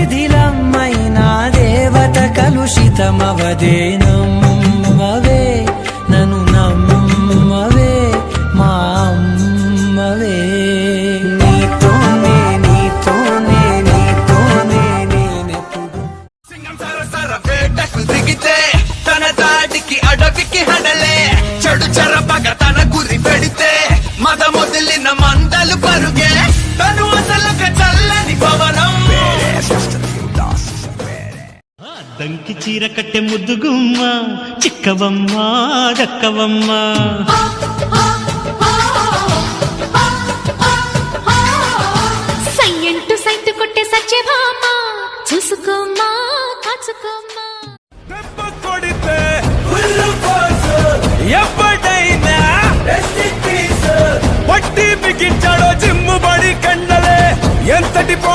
శిథిలమైన దేవత కలుషితమవదేనమ్మవే నన్ను నమ్మవే మా అమ్మవే నీతోనే నీతోనే నీతోనే నేనెప్పుడు సింగం సరసర వేటకు దిగితే తన దాడికి అడవికి హడలే చెడు చెరపగ తన గురి పెడితే మద మొదలిన మందలు పరుగే తను అసలక చల్లని పవనం దంకి చీర కట్టె ముద్దుగుమ్మ చిక్కవమ్మ దక్కవమ్మ సయ్యంటూ సైతు కొట్టే సత్యభామ చూసుకోమ్మా కాచుకోమ్మా దెబ్బ కొడితే ఉల్లు పోసు